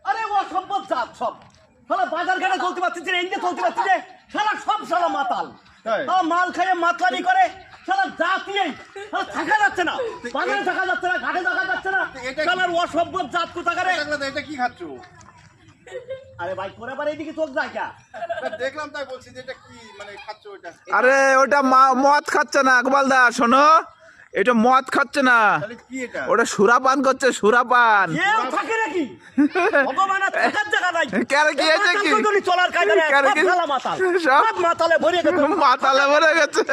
আরে ও সম্পদ জাত সব শালা বাজার ঘাটে চলতে পারছিস রে, ইন্ডিয়া চলতে পারছিস রে, শালা সব শালা মাতাল। তাই? মাল খেয়ে মাতলামি করে শালা জাতিয়েই শালা থাকা যাচ্ছে না, বাজারে থাকা যাচ্ছে না, ঘাটে থাকা যাচ্ছে না, এটা কি? শালার অসভ্য জাত কোথাকারে। এটা কি খাচ্ছ? আরে ভাই করে আবার এইদিকে চোখ যায় কা? দেখলাম তাই বলছি যে এটা কি মানে খাচ্ছ ওটা? আরে ওটা মদ খাচ্ছে না গোপালদা, শোনো, এটা মদ খাচ্ছে না, তাহলে কি এটা? ওটা সুরাপান করছে, সুরাপান। কেউ থাকে নাকি? ভগবান আর থাকার জায়গা নাই। কেন কি হয়েছে কি? চলার কায়দা নেই, কেন সব কি? শালা মাতাল, সব? সব মাতালে ভরে গেছে। মাতালে ভরে গেছে।